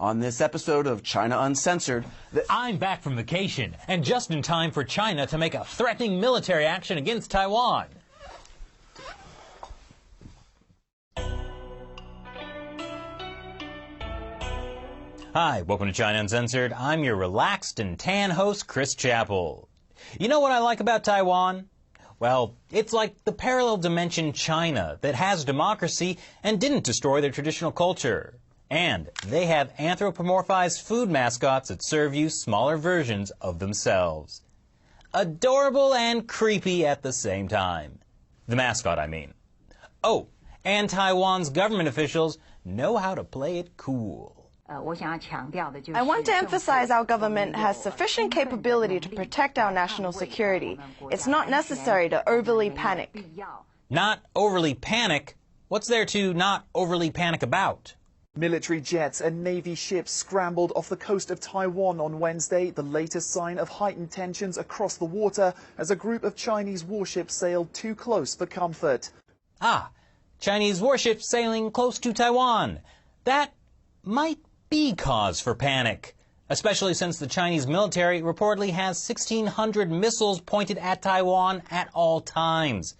On this episode of China Uncensored, I'm back from vacation, and just in time for China to make a threatening military action against Taiwan. Hi, welcome to China Uncensored. I'm your relaxed and tan host, Chris Chappell. You know what I like about Taiwan? Well, it's like the parallel dimension China that has democracy and didn't destroy their traditional culture. And they have anthropomorphized food mascots that serve you smaller versions of themselves. Adorable and creepy at the same time. The mascot, I mean. Oh, and Taiwan's government officials know how to play it cool. I want to emphasize our government has sufficient capability to protect our national security. It's not necessary to overly panic. Not overly panic? What's there to not overly panic about? Military jets and Navy ships scrambled off the coast of Taiwan on Wednesday, the latest sign of heightened tensions across the water as a group of Chinese warships sailed too close for comfort. Ah, Chinese warships sailing close to Taiwan. That might be cause for panic, especially since the Chinese military reportedly has 1,600 missiles pointed at Taiwan at all times.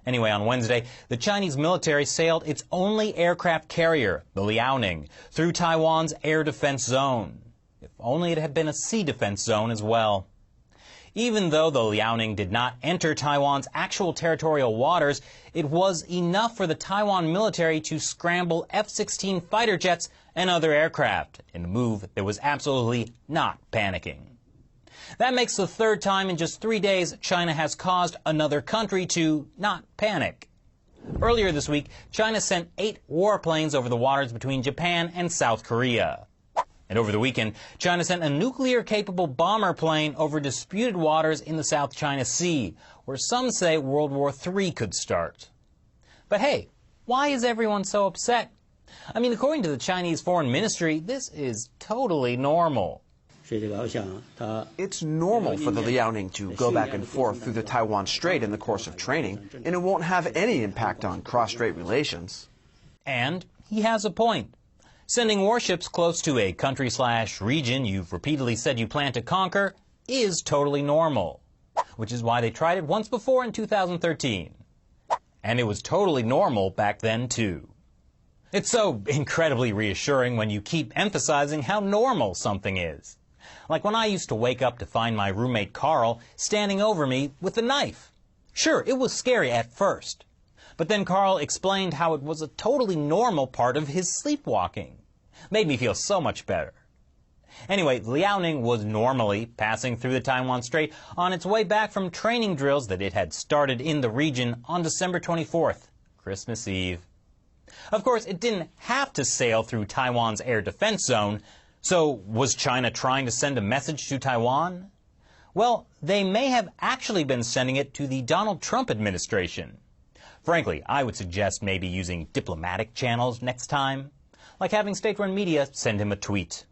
Anyway, on Wednesday, the Chinese military sailed its only aircraft carrier, the Liaoning, through Taiwan's air defense zone. If only it had been a sea defense zone as well. Even though the Liaoning did not enter Taiwan's actual territorial waters, it was enough for the Taiwan military to scramble F-16 fighter jets and other aircraft in a move that was absolutely not panicking. That makes the third time in just 3 days China has caused another country to not panic. Earlier this week, China sent 8 warplanes over the waters between Japan and South Korea. And over the weekend, China sent a nuclear-capable bomber plane over disputed waters in the South China Sea, where some say World War III could start. But hey, why is everyone so upset? I mean, according to the Chinese Foreign Ministry, this is totally normal. It's normal for the Liaoning to go back and forth through the Taiwan Strait in the course of training, and it won't have any impact on cross-strait relations. And he has a point. Sending warships close to a country/region you've repeatedly said you plan to conquer is totally normal, which is why they tried it once before in 2013. And it was totally normal back then, too. It's so incredibly reassuring when you keep emphasizing how normal something is. Like when I used to wake up to find my roommate Carl standing over me with a knife. Sure, it was scary at first. But then Carl explained how it was a totally normal part of his sleepwalking. Made me feel so much better. Anyway, Liaoning was normally passing through the Taiwan Strait on its way back from training drills that it had started in the region on December 24th, Christmas Eve. Of course, it didn't have to sail through Taiwan's air defense zone, so was China trying to send a message to Taiwan? Well, they may have actually been sending it to the Donald Trump administration. Frankly, I would suggest maybe using diplomatic channels next time, like having state-run media send him a tweet.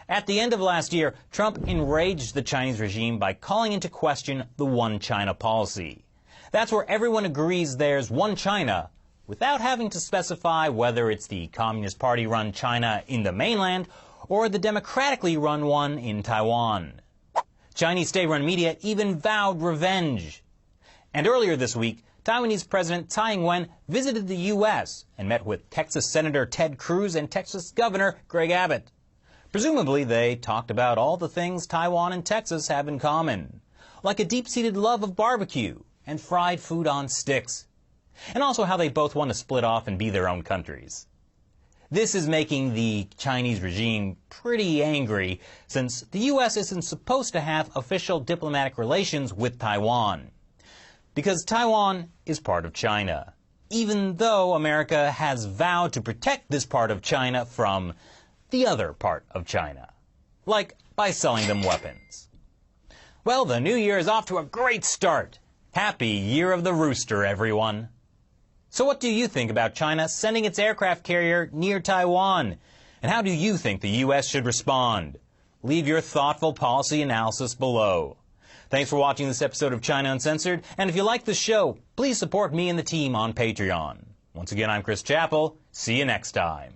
At the end of last year, Trump enraged the Chinese regime by calling into question the One China policy. That's where everyone agrees there's one China, without having to specify whether it's the Communist Party-run China in the mainland or the democratically run one in Taiwan. Chinese state-run media even vowed revenge. And earlier this week, Taiwanese President Tsai Ing-wen visited the U.S. and met with Texas Senator Ted Cruz and Texas Governor Greg Abbott. Presumably, they talked about all the things Taiwan and Texas have in common, like a deep-seated love of barbecue and fried food on sticks, and also how they both want to split off and be their own countries. This is making the Chinese regime pretty angry, since the U.S. isn't supposed to have official diplomatic relations with Taiwan. Because Taiwan is part of China, even though America has vowed to protect this part of China from the other part of China, like by selling them weapons. Well, the new year is off to a great start. Happy Year of the Rooster, everyone. So what do you think about China sending its aircraft carrier near Taiwan? And how do you think the U.S. should respond? Leave your thoughtful policy analysis below. Thanks for watching this episode of China Uncensored, and if you like the show, please support me and the team on Patreon. Once again, I'm Chris Chappell. See you next time.